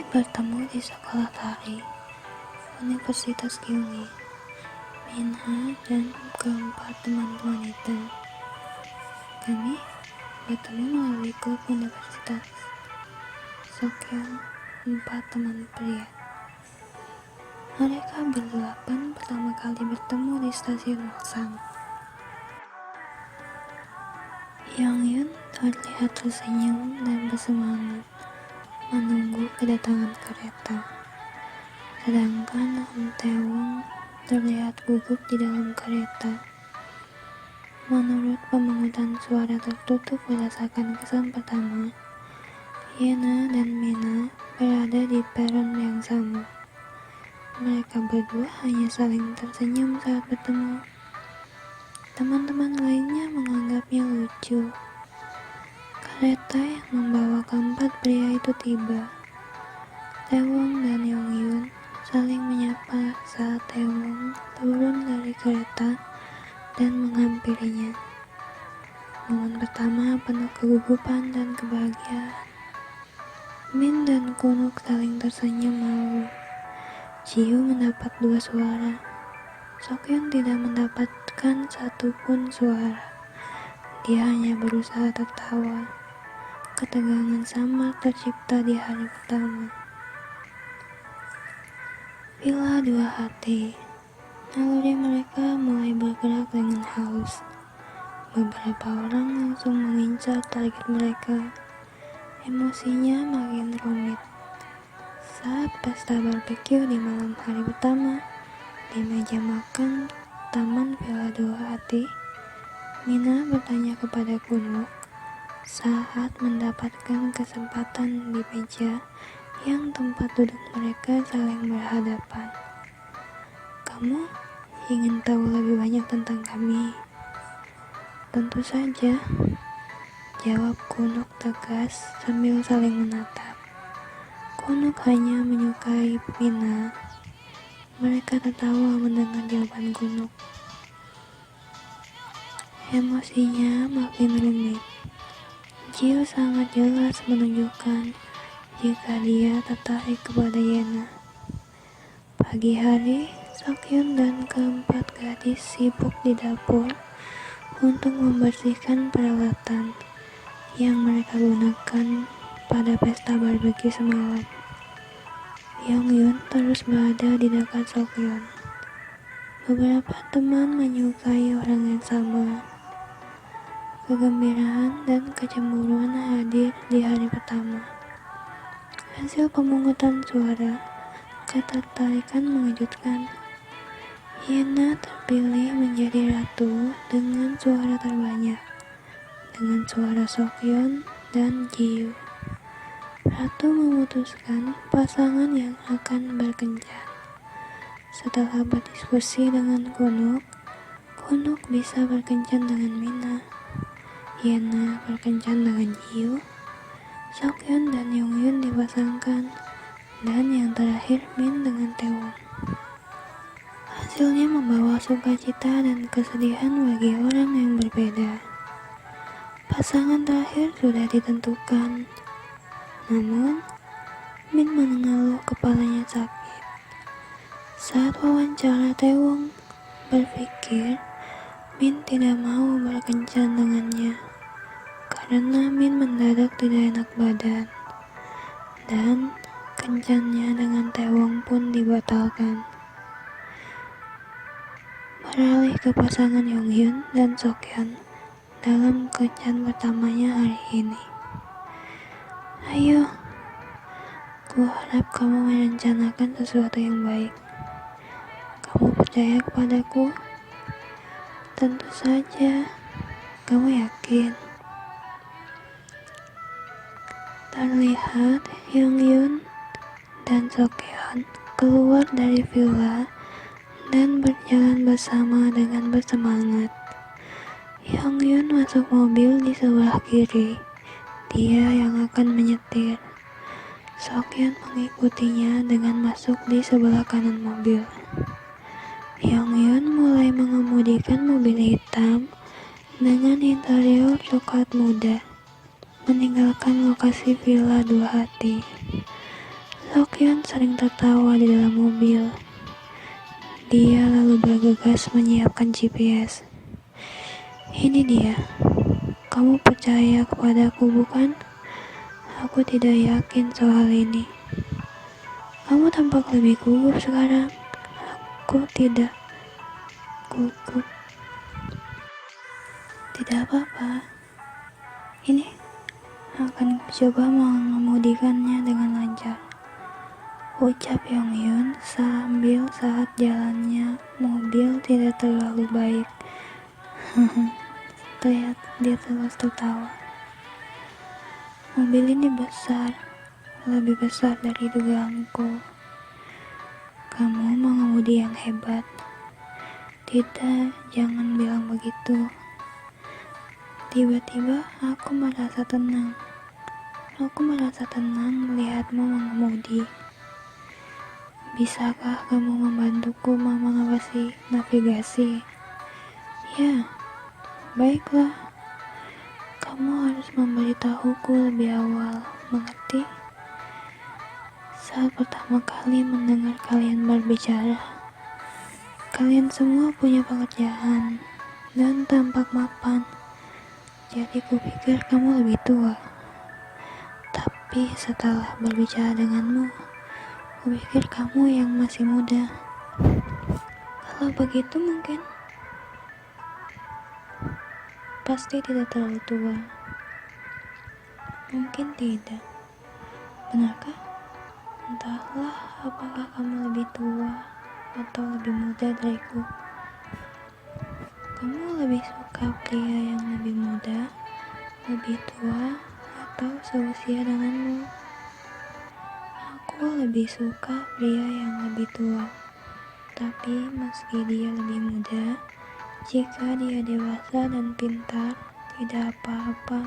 bertemu di sekolah tari Universitas Kyunghee. Minha dan keempat teman-teman itu. Kami bertemu melalui klub universitas. Sokyeon, 4 teman pria. Mereka berdelapan pertama kali bertemu di stasiun Waksan. Yongyun terlihat tersenyum dan bersemangat menunggu kedatangan kereta. Sedangkan Taewon terlihat gugup di dalam kereta. Menurut pemungutan suara tertutup berdasarkan kesan pertama, Yena dan Mina berada di peron yang sama. Mereka berdua hanya saling tersenyum saat bertemu. Teman-teman lainnya menganggapnya lucu. Kereta yang membawa keempat pria itu tiba. Taewon dan Yongyun saling menyapa saat Taewon turun dari kereta dan menghampirinya. Momen pertama penuh kegugupan dan kebahagiaan. Min dan Kunuk saling tersenyum malu. Jiu mendapat 2 suara. Sokyeon tidak mendapatkan satupun suara. Dia hanya berusaha tertawa. Ketegangan samar tercipta di hari pertama. Villa 2 hati. Naluri mereka mulai bergerak dengan halus. Beberapa orang langsung mengincar target mereka. Emosinya makin rumit. Saat pesta barbeque di malam hari pertama, di meja makan Taman Villa 2 hati, Mina bertanya kepada Kunuk saat mendapatkan kesempatan di meja yang tempat duduk mereka saling berhadapan. "Kamu ingin tahu lebih banyak tentang kami?" "Tentu saja," jawab Kunuk tegas sambil saling menatap. Kunuk hanya menyukai Mina. Mereka tertawa mendengar jawaban Kunuk. Emosinya makin rumit. Jiu sangat jelas menunjukkan jika dia tertarik kepada Yena. Pagi hari, Sokyeon dan keempat gadis sibuk di dapur untuk membersihkan peralatan yang mereka gunakan pada pesta barbeque semalam. Yongyun terus berada di dekat Sokyeon. Beberapa teman menyukai orang yang sama. Kegembiraan dan kecemburuan hadir di hari pertama. Hasil pemungutan suara, ketertarikan mengejutkan. Yena terpilih menjadi ratu dengan suara terbanyak, dengan suara Sokyeon dan Jiu. Ratu memutuskan pasangan yang akan berkencan. Setelah berdiskusi dengan Kunuk bisa berkencan dengan Mina. Yena berkencan dengan Jiu. Sokyeon dan Yongyun dipasangkan, dan yang terakhir Min dengan Taewon. Hasilnya membawa sukacita dan kesedihan bagi orang yang berbeda. Pasangan terakhir sudah ditentukan, namun Min mengeluh kepalanya sakit. Saat wawancara, Taewon berpikir Min tidak mau berkencan dengannya karena Min mendadak tidak enak badan, dan kencannya dengan Taewon pun dibatalkan. Beralih ke pasangan Yongyun dan Sokyeon dalam kencan pertamanya hari ini. "Ayo, ku harap kamu merencanakan sesuatu yang baik. Kamu percaya kepadaku?" "Tentu saja. Kamu yakin?" Terlihat Yongyun dan Sokyeon keluar dari villa dan berjalan bersama dengan bersemangat. Yongyun masuk mobil di sebelah kiri. Dia yang akan menyetir. Sokyeon mengikutinya dengan masuk di sebelah kanan mobil. Yongyun mulai mengemudikan mobil hitam dengan interior coklat muda, meninggalkan lokasi Villa 2 hati. Sokyeon sering tertawa di dalam mobil. Dia lalu bergegas menyiapkan GPS. Ini dia. Kamu percaya kepadaku, bukan? Aku tidak yakin soal ini. Kamu tampak lebih gugup sekarang. Aku tidak gugup. Tidak apa-apa. Ini akan coba mengemudikannya dengan lancar, ucap Yongyun sambil saat jalannya mobil tidak terlalu baik. Terlihat dia terus tertawa. Mobil ini besar, lebih besar dari dugaanku. Kamu mengemudi yang hebat. Tidak, jangan bilang begitu. Tiba-tiba aku merasa tenang. Aku merasa tenang melihatmu mengemudi. Bisakah kamu membantuku mengawasi navigasi? Ya, baiklah. Kamu harus memberitahuku lebih awal, mengerti? Saat pertama kali mendengar kalian berbicara, kalian semua punya pekerjaan dan tampak mapan. Jadi kupikir kamu lebih tua. Tapi setelah berbicara denganmu, kupikir kamu yang masih muda. Kalau begitu mungkin pasti tidak terlalu tua. Mungkin tidak. Benarkah? Entahlah apakah kamu lebih tua atau lebih muda dariku. Kamu lebih suka pria yang lebih muda, lebih tua, atau seusia denganmu? Aku lebih suka pria yang lebih tua. Tapi meski dia lebih muda, jika dia dewasa dan pintar, tidak apa-apa.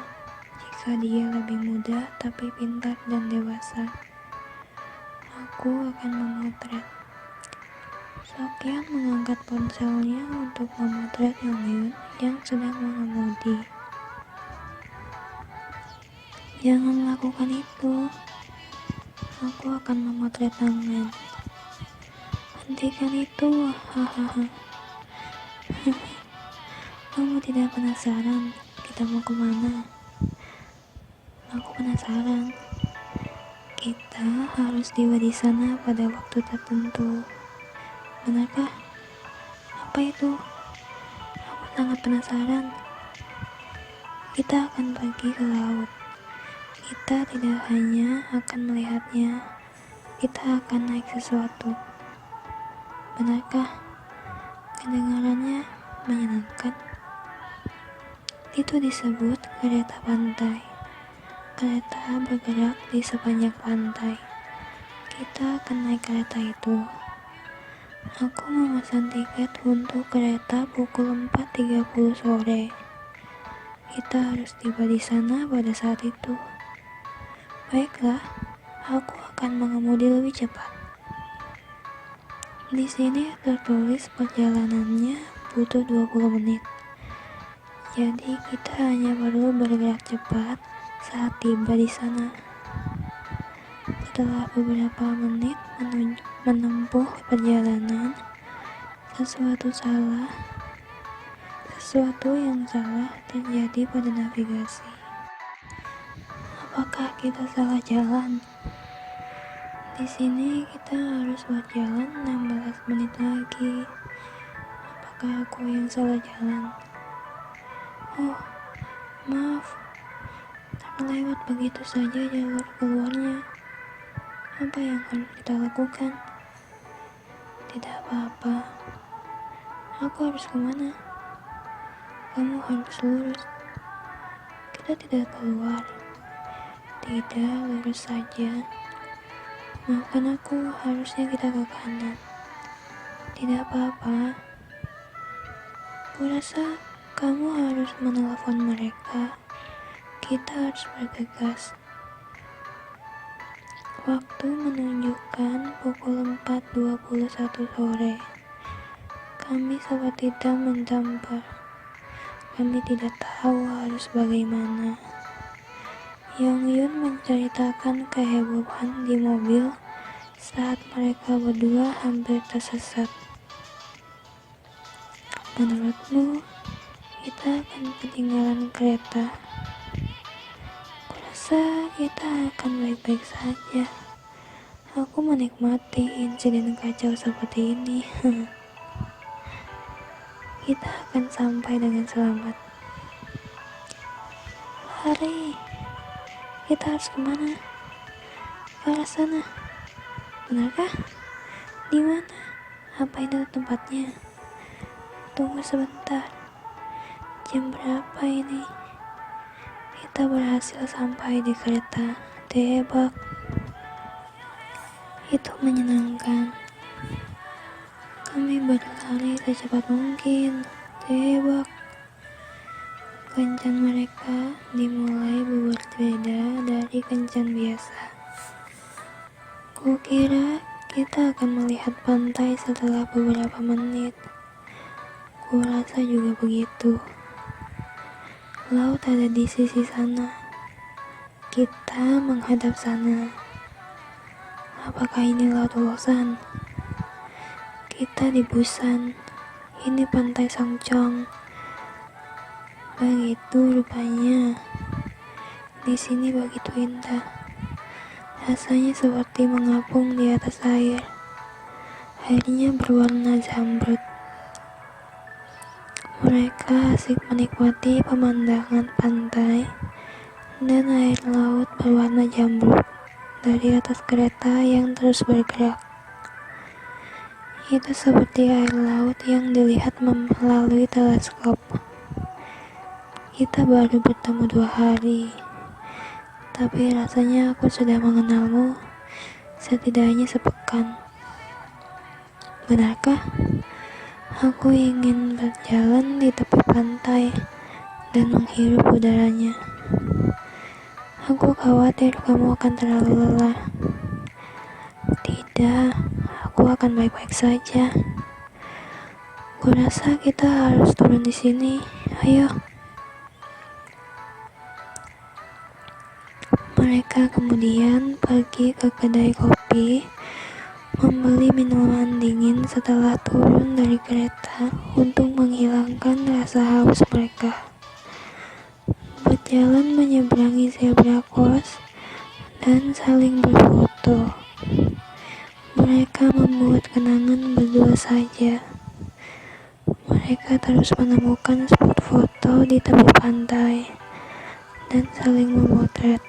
Jika dia lebih muda tapi pintar dan dewasa, aku akan memotret. Sokyeon mengangkat ponselnya untuk memotret Yongyun yang sedang mengemudi. Jangan lakukan itu. Aku akan memotret tangan. Hentikan itu, hahaha. Kamu tidak penasaran kita mau kemana? Aku penasaran. Kita harus tiba di sana pada waktu tertentu. Benarkah? Apa itu? Aku sangat penasaran. Kita akan pergi ke laut. Kita tidak hanya akan melihatnya, kita akan naik sesuatu. Benarkah? Kedengarannya menyenangkan. Itu disebut kereta pantai. Kereta bergerak di sepanjang pantai. Kita akan naik kereta itu. Aku memesan tiket untuk kereta pukul 4.30 sore. Kita harus tiba di sana pada saat itu. Baiklah, aku akan mengemudi lebih cepat. Di sini tertulis perjalanannya butuh 20 menit. Jadi kita hanya perlu bergerak cepat saat tiba di sana. Setelah beberapa menit menempuh perjalanan, sesuatu yang salah terjadi pada navigasi. Apakah kita salah jalan? Di sini kita harus berjalan 16 menit lagi. Apakah aku yang salah jalan? Oh, maaf. Terlewat begitu saja jalur keluarnya. Apa yang harus kita lakukan? Tidak apa-apa. Aku harus kemana? Kamu harus lurus. Kita tidak keluar. Tidak, lurus saja. Maafkan aku, harusnya kita ke kanan. Tidak apa-apa. Kurasa kamu harus menelepon mereka. Kita harus bergegas. Waktu menunjukkan pukul 4.21 sore. Kami seperti tidak mendampar. Kami tidak tahu harus bagaimana. Yongyun menceritakan kehebohan di mobil saat mereka berdua hampir tersesat. Menurutmu, kita akan ketinggalan kereta? Kurasa kita akan baik-baik saja. Aku menikmati insiden kacau seperti ini. Kita akan sampai dengan selamat. Lari, kita harus kemana? Ke arah sana. Benarkah? Di mana? Apa itu tempatnya? Tunggu sebentar. Jam berapa ini? Kita berhasil sampai di kereta. Tebak. Itu menyenangkan. Kami berlari secepat mungkin. Tebak. Kencan mereka dimulai berbeda dari kencan biasa. Kukira kita akan melihat pantai setelah beberapa menit. Kurasa juga begitu. Laut ada di sisi sana. Kita menghadap sana. Apakah ini Laut Ulsan? Kita di Busan. Ini pantai Songchong. Begitu rupanya. Di sini begitu indah. Rasanya seperti mengapung di atas air. Airnya berwarna zamrud. Mereka asik menikmati pemandangan pantai dan air laut berwarna jamrud dari atas kereta yang terus bergerak. Itu seperti air laut yang dilihat melalui teleskop. Kita baru bertemu 2 hari, tapi rasanya aku sudah mengenalmu setidaknya sepekan. Benarkah? Aku ingin berjalan di tepi pantai dan menghirup udaranya. Aku khawatir kamu akan terlalu lelah. Tidak, aku akan baik-baik saja. Kurasa kita harus turun di sini. Ayo. Mereka kemudian pergi ke kedai kopi, membeli minuman dingin setelah turun dari kereta untuk menghilangkan rasa haus mereka. Berjalan menyeberangi zebra cross dan saling berfoto. Mereka membuat kenangan berdua saja. Mereka terus menemukan spot foto di tepi pantai dan saling memotret.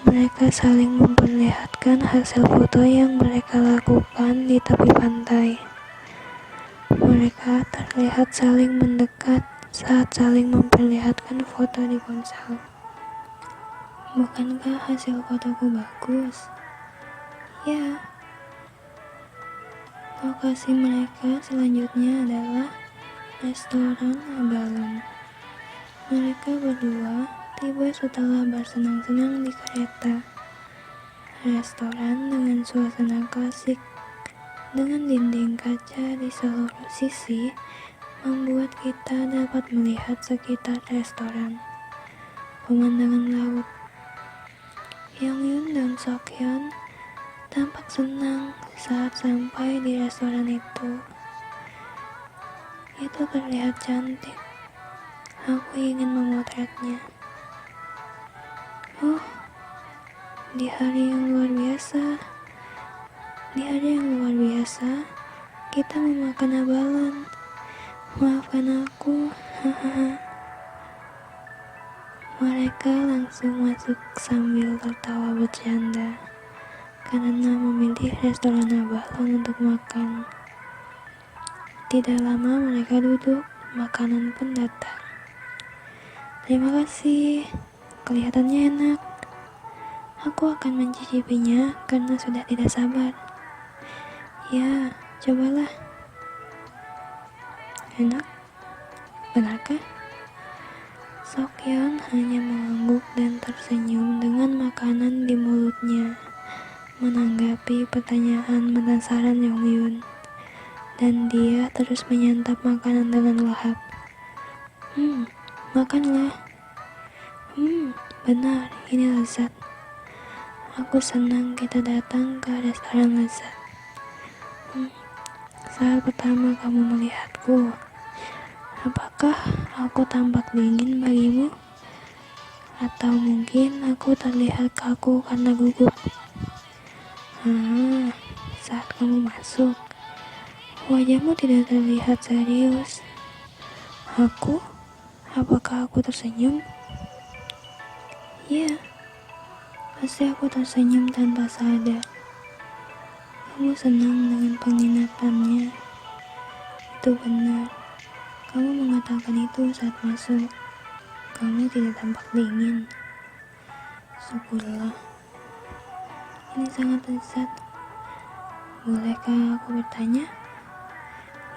Mereka saling memperlihatkan hasil foto yang mereka lakukan di tepi pantai. Mereka terlihat saling mendekat saat saling memperlihatkan foto di ponsel. Bukankah hasil fotoku bagus? Ya. Lokasi mereka selanjutnya adalah restoran Abalon. Mereka berdua tiba setelah bersenang-senang di kereta. Restoran dengan suasana klasik, dengan dinding kaca di seluruh sisi, membuat kita dapat melihat sekitar restoran. Pemandangan laut. Yongyun dan Sokyeon tampak senang saat sampai di restoran itu. Itu terlihat cantik. Aku ingin memotretnya. Oh, di hari yang luar biasa, kita memakan abalon. Maafkan aku, hahaha. Mereka langsung masuk sambil tertawa bercanda, karena memilih restoran abalon untuk makan. Tidak lama mereka duduk, makanan pun datang. Terima kasih, kelihatannya enak. Aku akan mencicipinya karena sudah tidak sabar. Ya, cobalah. Enak? Benarkah? Sokyeon hanya mengangguk dan tersenyum dengan makanan di mulutnya, menanggapi pertanyaan penasaran Yongyun. Dan dia terus menyantap makanan dengan lahap. Makanlah. Benar, ini lezat. Aku senang kita datang ke restoran lezat. Saat pertama kamu melihatku, apakah aku tampak dingin bagimu? Atau mungkin aku terlihat kaku karena gugup? Saat kamu masuk, wajahmu tidak terlihat serius. Apakah aku tersenyum? Ya, pasti aku tersenyum tanpa sadar. Kamu senang dengan penginapannya. Itu benar. Kamu mengatakan itu saat masuk. Kamu tidak tampak dingin. Syukurlah. Ini sangat lezat. Bolehkah aku bertanya?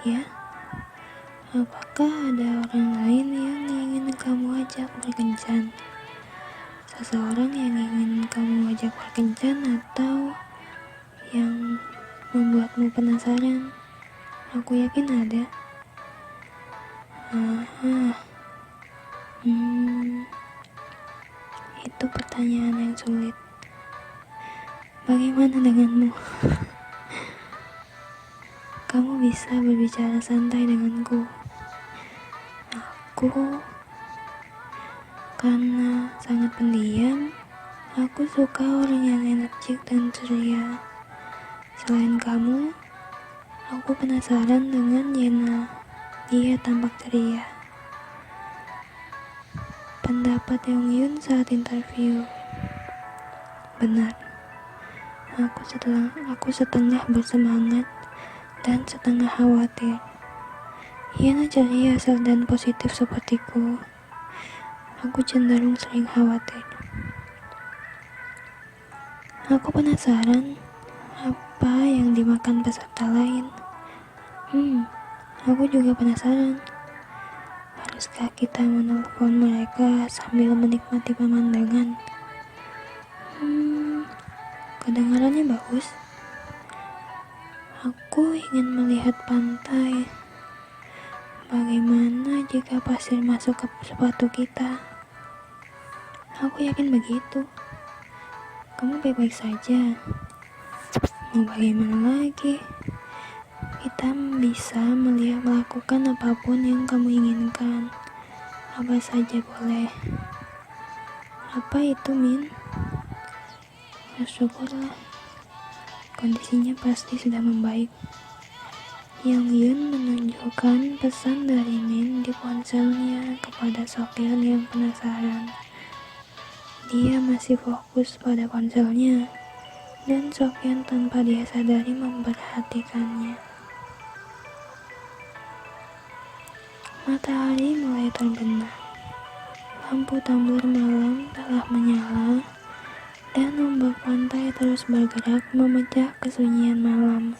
Ya. Apakah ada orang lain yang ingin kamu ajak berkencan? Seseorang yang ingin kamu ajak berkencan atau yang membuatmu penasaran? Aku yakin ada. Itu pertanyaan yang sulit. Bagaimana denganmu? Kamu bisa berbicara santai denganku. Karena sangat pendiam, aku suka orang yang energik dan ceria. Selain kamu, aku penasaran dengan Yena. Dia tampak ceria. Pendapat Yongyun saat interview. Benar. Aku setengah bersemangat dan setengah khawatir. Yena ceria dan positif sepertiku. Aku cenderung sering khawatir. Aku penasaran apa yang dimakan peserta lain. Aku juga penasaran. Haruskah kita menelpon mereka sambil menikmati pemandangan? Kedengarannya bagus. Aku ingin melihat pantai. Bagaimana jika pasir masuk ke sepatu kita? Aku yakin begitu. Kamu baik-baik saja. Mau bagaimana lagi? Kita bisa melakukan apapun yang kamu inginkan. Apa saja boleh. Apa itu, Min? Syukurlah. Kondisinya pasti sudah membaik. Yongyun menunjukkan pesan dari Min di ponselnya kepada Sokyeon yang penasaran. Dia masih fokus pada ponselnya, dan Sokyeon tanpa dia sadari memperhatikannya. Matahari mulai terbenam. Lampu tumbler malam telah menyala, dan ombak pantai terus bergerak memecah kesunyian malam.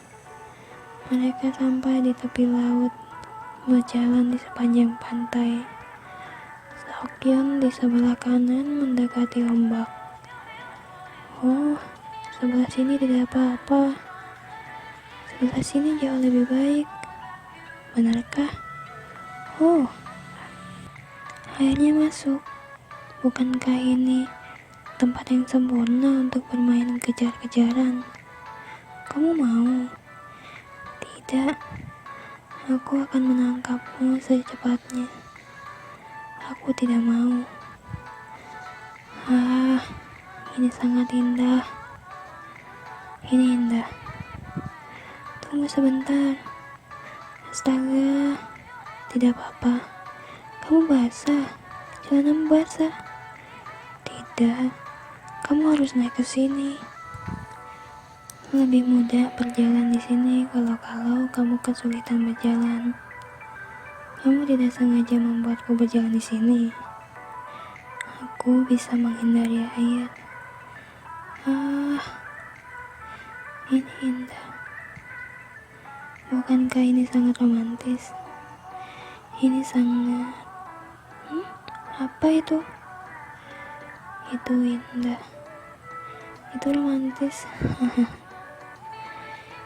Mereka sampai di tepi laut, berjalan di sepanjang pantai. Sokyeon di sebelah kanan mendekati ombak. Oh, sebelah sini tidak apa-apa. Sebelah sini jauh lebih baik. Benarkah? Oh, airnya masuk. Bukankah ini tempat yang sempurna untuk bermain kejar-kejaran? Kamu mau? Tidak. Aku akan menangkapmu secepatnya. Aku tidak mau. Ini sangat indah. Ini indah. Tunggu sebentar. Astaga. Tidak apa-apa. Kamu basah. Celanamu basah. Tidak. Kamu harus naik ke sini. Lebih mudah berjalan di sini kalau kamu kesulitan berjalan. Kamu tidak sengaja membuatku berjalan di sini. Aku bisa menghindari air. Ini indah. Bukankah ini sangat romantis? Ini sangat... Apa itu? Itu indah. Itu romantis.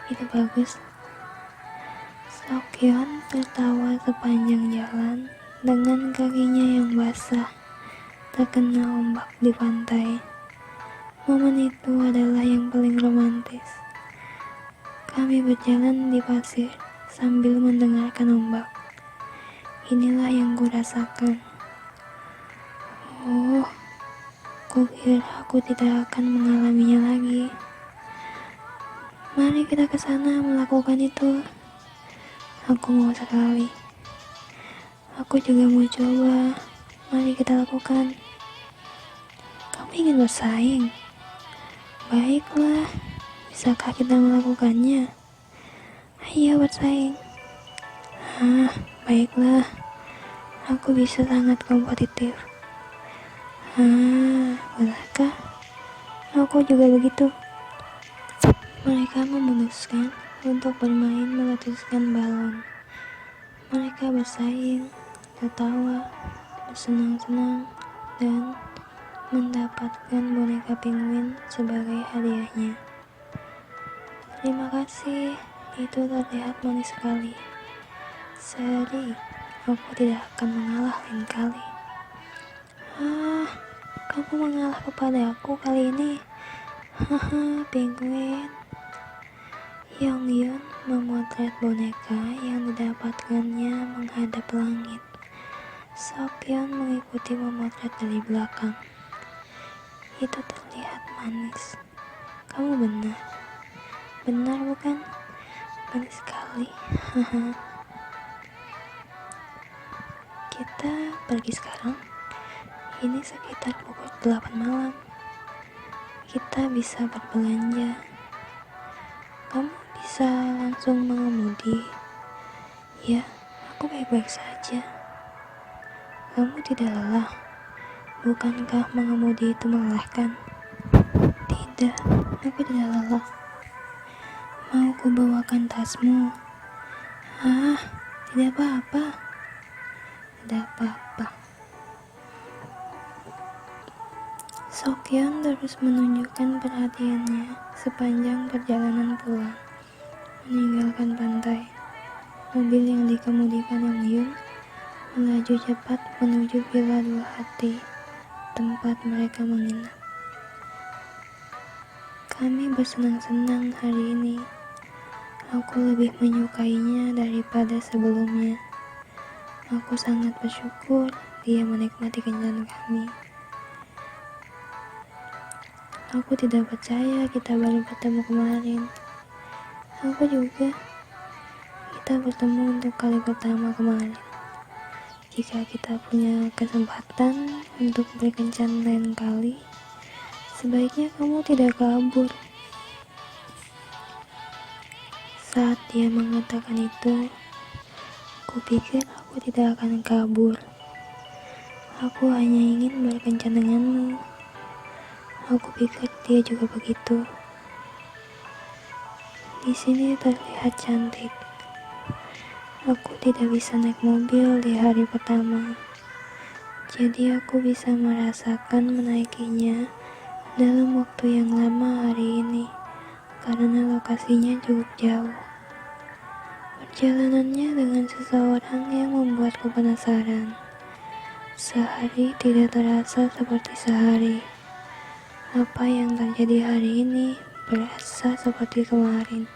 Itu bagus. Sokyeon tertawa sepanjang jalan dengan kakinya yang basah terkena ombak di pantai. Momen itu adalah yang paling romantis. Kami berjalan di pasir sambil mendengarkan ombak. Inilah yang kurasakan. Oh, kukira aku tidak akan mengalaminya lagi. Mari kita ke sana melakukan itu. Aku mau sekali. Aku juga mau coba. Mari kita lakukan. Kamu ingin bersaing? Baiklah, bisakah kita melakukannya? Ayo bersaing. Baiklah. Aku bisa sangat kompetitif. Benarkah? Aku juga begitu. Mereka memutuskan untuk bermain meletuskan balon. Mereka bersaing, tertawa, bersenang-senang, dan mendapatkan boneka penguin sebagai hadiahnya. Terima kasih, itu terlihat manis sekali. Seri, aku tidak akan mengalah lain kali. Kamu mengalah kepada aku kali ini. Penguin. Yongyun memotret boneka yang didapatkannya menghadap langit. Sokyeon mengikuti memotret dari belakang. Itu terlihat manis. Kamu benar. Benar bukan? Manis sekali. Kita pergi sekarang. Ini sekitar pukul 8 malam. Kita bisa berbelanja. Kamu bisa langsung mengemudi. Ya, aku baik-baik saja. Kamu tidak lelah? Bukankah mengemudi itu melelahkan? Tidak, aku tidak lelah. Mau kubawakan tasmu? Tidak apa-apa. Tidak apa-apa. Sokyeon terus menunjukkan perhatiannya sepanjang perjalanan pulang. Meninggalkan pantai, mobil yang dikemudikan Yongyun melaju cepat menuju Villa Dua Hati, tempat mereka menginap. Kami bersenang-senang hari ini. Aku lebih menyukainya daripada sebelumnya. Aku sangat bersyukur dia menikmati kencan kami. Aku tidak percaya kita baru bertemu kemarin. Aku juga. Kita bertemu untuk kali pertama kemarin. Jika kita punya kesempatan untuk berkencan lain kali, sebaiknya kamu tidak kabur. Saat dia mengatakan itu, kupikir aku tidak akan kabur. Aku hanya ingin berkencan denganmu. Aku pikir dia juga begitu. Di sini terlihat cantik. Aku tidak bisa naik mobil di hari pertama, jadi aku bisa merasakan menaikinya dalam waktu yang lama hari ini, karena lokasinya cukup jauh. Perjalanannya dengan seseorang yang membuatku penasaran. Sehari tidak terasa seperti sehari. Apa yang terjadi hari ini berasa seperti kemarin.